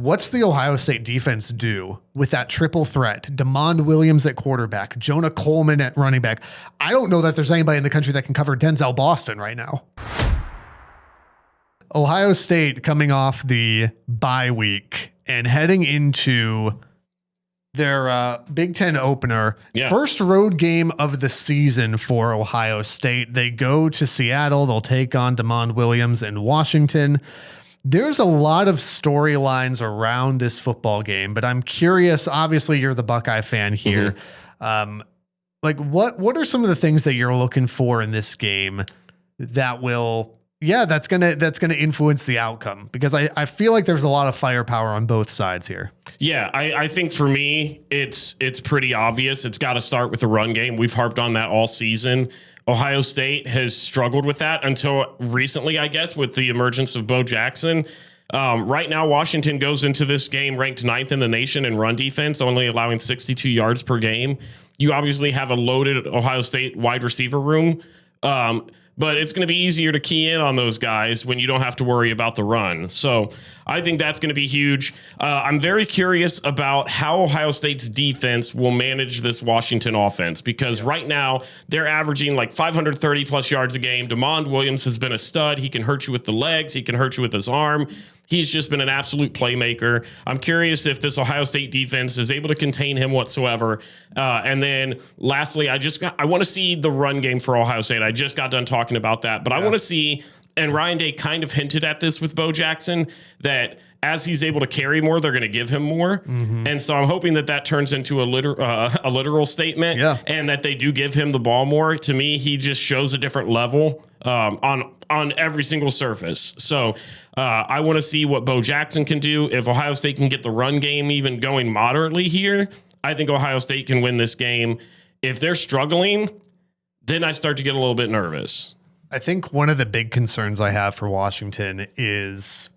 What's the Ohio State defense do with that triple threat? DeMond Williams at quarterback, Jonah Coleman at running back. I don't know that there's anybody in the country that can cover Denzel Boston right now. Ohio State coming off the bye week and heading into their Big Ten opener. Yeah. First road game of the season for Ohio State. They go to Seattle. They'll take on DeMond Williams in Washington. There's a lot of storylines around this football game, but I'm curious. Obviously, you're the Buckeye fan here. Mm-hmm. What are some of the things that you're looking for in this game that will, that's gonna influence the outcome? Because I feel like there's a lot of firepower on both sides here. Yeah, I think for me, it's pretty obvious. It's got to start with the run game. We've harped on that all season. Ohio State has struggled with that until recently, I guess, with the emergence of Bo Jackson. Right now, Washington goes into this game ranked 9th in the nation in run defense, only allowing 62 yards per game. You obviously have a loaded Ohio State wide receiver room, but it's going to be easier to key in on those guys when you don't have to worry about the run. So I think that's going to be huge. I'm very curious about how Ohio State's defense will manage this Washington offense, because right now they're averaging like 530 plus yards a game. DeMond Williams has been a stud. He can hurt you with the legs. He can hurt you with his arm. He's just been an absolute playmaker. I'm curious if this Ohio State defense is able to contain him whatsoever. And then lastly, I want to see the run game for Ohio State. I just got done talking about that, but I want to see, and Ryan Day kind of hinted at this with Bo Jackson, that as he's able to carry more, they're going to give him more. Mm-hmm. And so I'm hoping that turns into a literal statement, and that they do give him the ball more. To me, he just shows a different level on every single surface. So I want to see what Bo Jackson can do. If Ohio State can get the run game even going moderately here, I think Ohio State can win this game. If they're struggling, then I start to get a little bit nervous. I think one of the big concerns I have for Washington is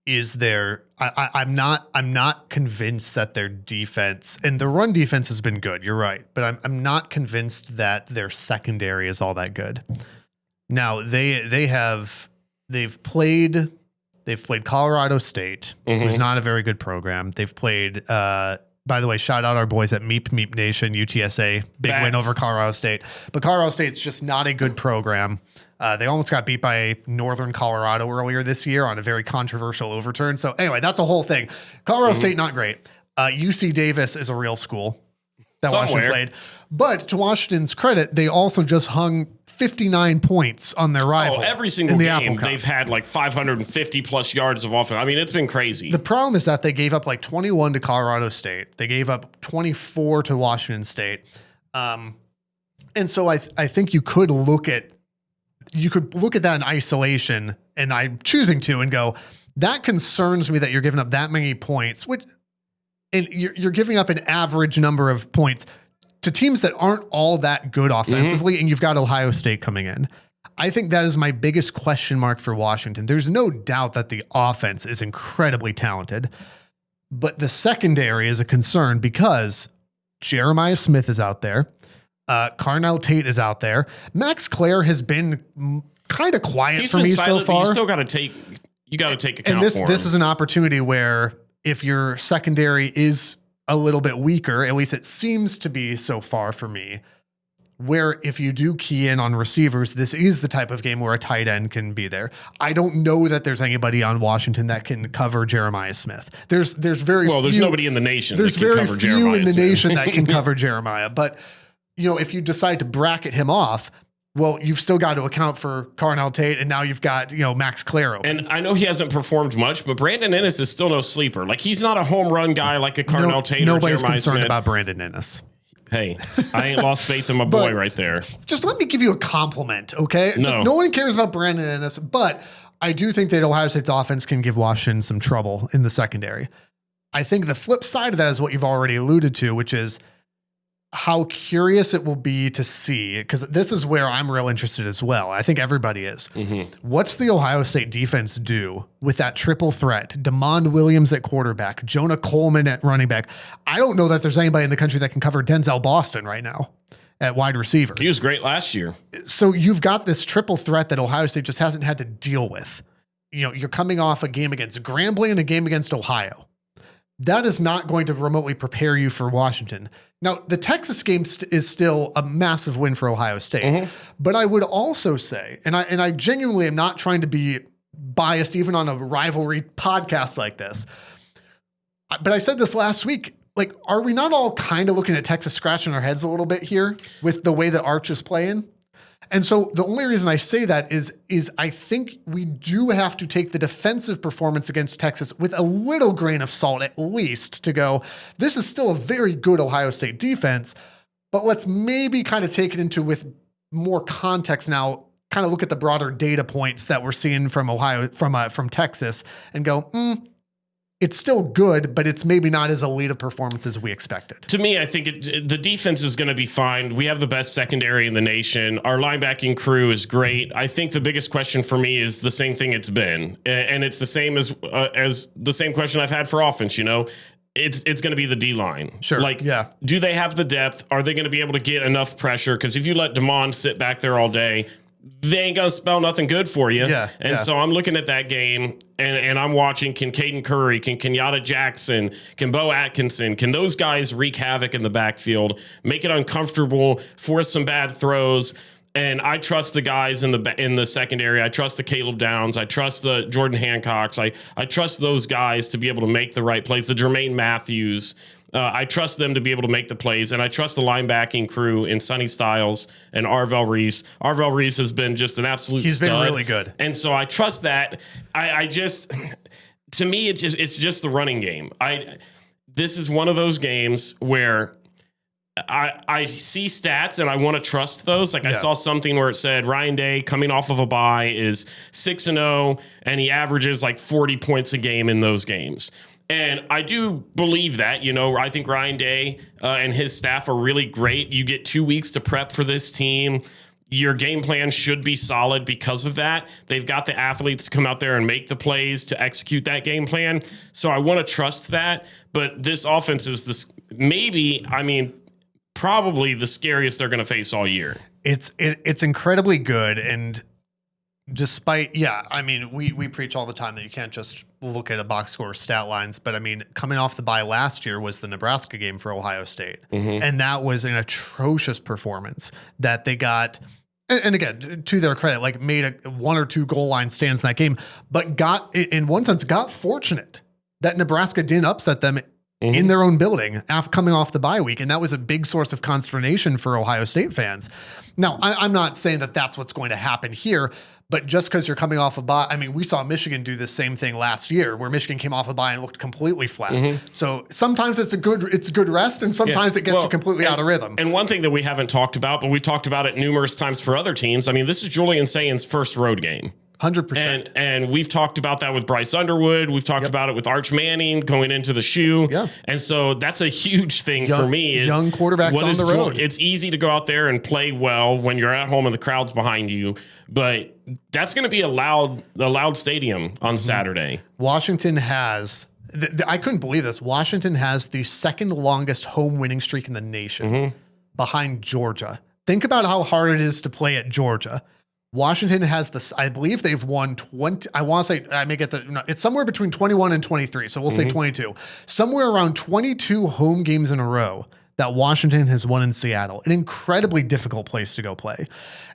I'm not convinced that their defense, and the run defense has been good. You're right, but I'm not convinced that their secondary is all that good. Now they've played Colorado State, who's not a very good program. They've played. By the way, shout out our boys at Meep Nation, UTSA, big win over Colorado State. But Colorado State's just not a good program. They almost got beat by Northern Colorado earlier this year on a very controversial overturn. So anyway, that's a whole thing. Colorado State, not great. UC Davis is a real school that Washington played. But to Washington's credit, they also just hung 59 points on their rival. Every single game they've had like 550 plus yards of offense. I mean, it's been crazy. The problem is that they gave up like 21 to Colorado State. They gave up 24 to Washington State. And so I think you could look at that in isolation, and I'm choosing to, and go, that concerns me that you're giving up that many points, and you're giving up an average number of points to teams that aren't all that good offensively, and you've got Ohio State coming in. I think that is my biggest question mark for Washington. There's no doubt that the offense is incredibly talented, but the secondary is a concern because Jeremiah Smith is out there. Carnell Tate is out there. Max Clare has been kind of quiet for me so far. You still got to take account and this, for him. This is an opportunity where if your secondary is a little bit weaker, at least it seems to be so far for me, where if you do key in on receivers, this is the type of game where a tight end can be there. I don't know that there's anybody on Washington that can cover Jeremiah Smith. There's nobody in the nation that can cover Jeremiah Smith. There's very few in the nation that can cover Jeremiah. But, if you decide to bracket him off, well, you've still got to account for Carnell Tate, and now you've got, Max Clare open. And I know he hasn't performed much, but Brandon Ennis is still no sleeper. Like, he's not a home run guy like a Carnell Tate or Jeremiah Smith. Nobody's concerned about Brandon Ennis. Hey, I ain't lost faith in my boy right there. Just let me give you a compliment, okay? No one cares about Brandon Ennis, but I do think that Ohio State's offense can give Washington some trouble in the secondary. I think the flip side of that is what you've already alluded to, which is how curious it will be to see, because this is where I'm real interested as well. I think everybody is. Mm-hmm. What's the Ohio State defense do with that triple threat? DeMond Williams at quarterback, Jonah Coleman at running back. I don't know that there's anybody in the country that can cover Denzel Boston right now at wide receiver. He was great last year. So you've got this triple threat that Ohio State just hasn't had to deal with. you're coming off a game against Grambling and a game against Ohio. That is not going to remotely prepare you for Washington. Now, the Texas game is still a massive win for Ohio State. But I would also say, and I genuinely am not trying to be biased even on a rivalry podcast like this, but I said this last week, like, are we not all kind of looking at Texas scratching our heads a little bit here with the way that Arch is playing? And so the only reason I say that is I think we do have to take the defensive performance against Texas with a little grain of salt, at least, to go, this is still a very good Ohio State defense, but let's maybe kind of take it into with more context now, kind of look at the broader data points that we're seeing from from Texas and go, it's still good, but it's maybe not as elite a performance as we expected. To me, I think the defense is going to be fine. We have the best secondary in the nation. Our linebacking crew is great. I think the biggest question for me is the same thing it's been, and it's the same as the same question I've had for offense. It's going to be the D line. Sure. Do they have the depth? Are they going to be able to get enough pressure? Because if you let DeMond sit back there all day, they ain't going to spell nothing good for you. So I'm looking at that game and I'm watching, can Caden Curry, can Kenyatta Jackson, can Bo Atkinson, can those guys wreak havoc in the backfield, make it uncomfortable, force some bad throws? And I trust the guys in the secondary. I trust the Caleb Downs. I trust the Jordan Hancocks. I trust those guys to be able to make the right plays. The Jermaine Matthews. I trust them to be able to make the plays, and I trust the linebacking crew in Sonny Styles and Arvell Reese. Arvell Reese has been just an absolute stud. He's been really good. And so I trust that. I just, to me, it's just the running game. This is one of those games where I see stats and I want to trust those. I saw something where it said Ryan Day coming off of a bye is 6-0 and he averages like 40 points a game in those games. And I do believe that, I think Ryan Day and his staff are really great. You get 2 weeks to prep for this team. Your game plan should be solid because of that. They've got the athletes to come out there and make the plays to execute that game plan. So I want to trust that. But this offense is probably the scariest they're going to face all year. It's incredibly good. And despite, we preach all the time that you can't just look at a box score stat lines, but coming off the bye last year was the Nebraska game for Ohio State. And that was an atrocious performance that they got. And again, to their credit, made a 1 or 2 goal line stands in that game, but got fortunate that Nebraska didn't upset them in their own building after coming off the bye week. And that was a big source of consternation for Ohio State fans. Now, I'm not saying that that's what's going to happen here, but just because you're coming off a bye, we saw Michigan do the same thing last year where Michigan came off a bye and looked completely flat. So sometimes it's a good rest and sometimes it gets you completely out of rhythm. And one thing that we haven't talked about, but we talked about it numerous times for other teams. This is Julian Sayan's first road game. 100%. And we've talked about that with Bryce Underwood. We've talked about it with Arch Manning going into the shoe. Yeah. And so that's a huge thing for me. Is young quarterbacks on the road. It's easy to go out there and play well when you're at home and the crowd's behind you, but that's going to be a loud stadium on Saturday. Washington has, I couldn't believe this, Washington has the second longest home winning streak in the nation behind Georgia. Think about how hard it is to play at Georgia. Washington has this, I believe they've won 20, I want to say, I may get it's somewhere between 21 and 23. So we'll say 22. Somewhere around 22 home games in a row that Washington has won in Seattle. An incredibly difficult place to go play.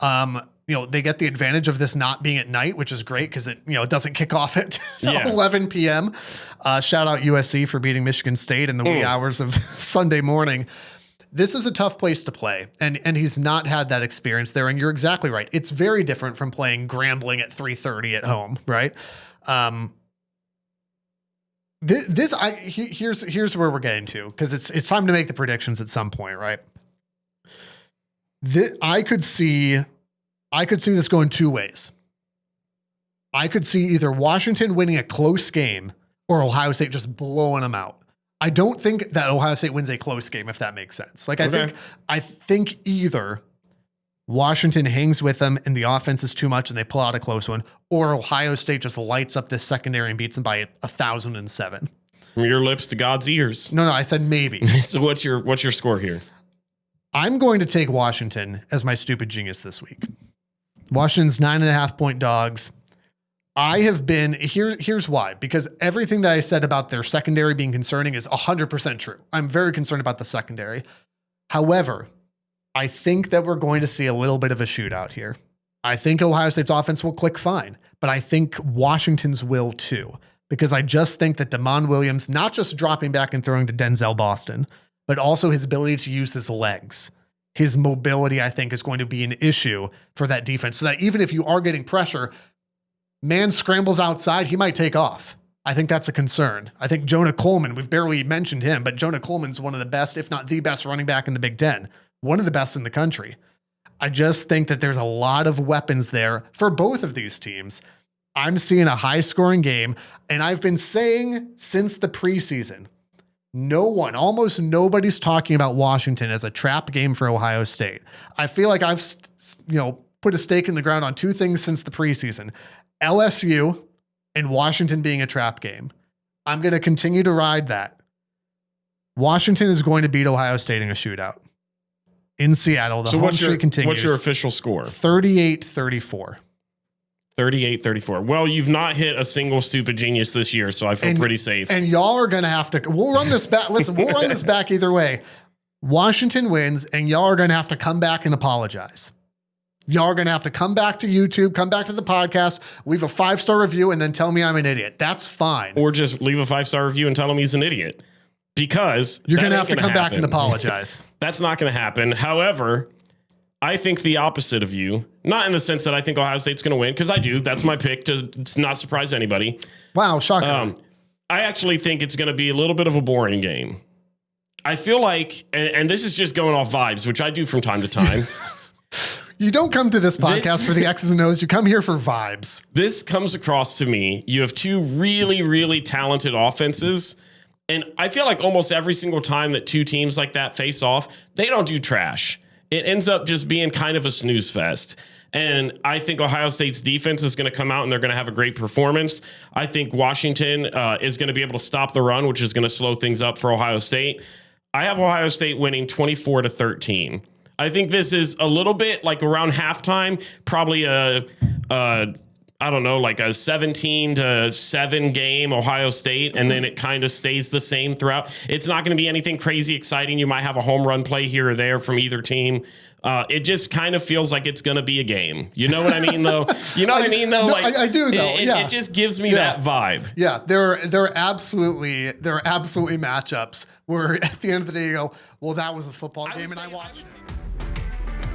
They get the advantage of this not being at night, which is great because it doesn't kick off at 11 p.m. Shout out USC for beating Michigan State in the wee hours of Sunday morning. This is a tough place to play, and he's not had that experience there. And you're exactly right; it's very different from playing Grambling at 3:30 at home, right? Here's where we're getting to because it's time to make the predictions at some point, right? I could see this going 2 ways. I could see either Washington winning a close game or Ohio State just blowing them out. I don't think that Ohio State wins a close game, if that makes sense. I think either Washington hangs with them and the offense is too much and they pull out a close one, or Ohio State just lights up this secondary and beats them by 1,007. From your lips to God's ears. No, I said maybe. So what's your score here? I'm going to take Washington as my stupid genius this week. Washington's 9.5 point dogs. I have been here's why, because everything that I said about their secondary being concerning is 100% true. I'm very concerned about the secondary. However, I think that we're going to see a little bit of a shootout here. I think Ohio State's offense will click fine, but I think Washington's will too, because I just think that Damon Williams, not just dropping back and throwing to Denzel Boston, but also his ability to use his legs, his mobility, I think, is going to be an issue for that defense. So that even if you are getting pressure, man scrambles outside, he might take off. I think that's a concern. I think Jonah Coleman, we've barely mentioned him, but Jonah Coleman's one of the best, if not the best running back in the Big Ten, one of the best in the country. I just think that there's a lot of weapons there for both of these teams. I'm seeing a high-scoring game, and I've been saying since the preseason, almost nobody's talking about Washington as a trap game for Ohio State. I feel like I've put a stake in the ground on two things since the preseason: LSU and Washington being a trap game. I'm going to continue to ride that. Washington is going to beat Ohio State in a shootout in Seattle. The home streak continues. What's your official score? 38-34. 38-34. Well, you've not hit a single stupid genius this year, so I feel pretty safe. And y'all are going to have to, we'll run this back. Listen, we'll run this back either way. Washington wins, and y'all are going to have to come back and apologize. Y'all are going to have to come back to YouTube, come back to the podcast, leave a 5-star review, and then tell me I'm an idiot. That's fine. Or just leave a 5-star review and tell him he's an idiot. Because you're going to have to come back and apologize. That's not going to happen. However, I think the opposite of you, not in the sense that I think Ohio State's going to win, because I do. That's my pick to not surprise anybody. Wow, shocking. I actually think it's going to be a little bit of a boring game. I feel like, and this is just going off vibes, which I do from time to time. You don't come to this podcast for the X's and O's. You come here for vibes. This comes across to me. You have two really, really talented offenses. And I feel like almost every single time that two teams like that face off, they don't do trash. It ends up just being kind of a snooze fest. And I think Ohio State's defense is going to come out and they're going to have a great performance. I think Washington is going to be able to stop the run, which is going to slow things up for Ohio State. I have Ohio State winning 24-13. I think this is a little bit like around halftime, probably like a 17-7 game, Ohio State, and then it kind of stays the same throughout. It's not going to be anything crazy exciting. You might have a home run play here or there from either team. It just kind of feels like it's going to be a game. You know what I mean, though? You know what I mean, though? No, like I do, though. It just gives me that vibe. Yeah, there are absolutely matchups where at the end of the day you go, well, that was a football game, and I watched it.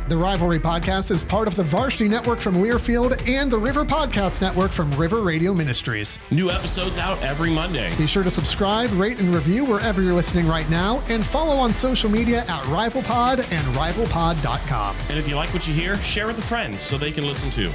The Rivalry Podcast is part of the Varsity Network from Learfield and the River Podcast Network from River Radio Ministries. New episodes out every Monday. Be sure to subscribe, rate, and review wherever you're listening right now, and follow on social media at RivalPod and RivalPod.com. And if you like what you hear, share with a friend so they can listen too.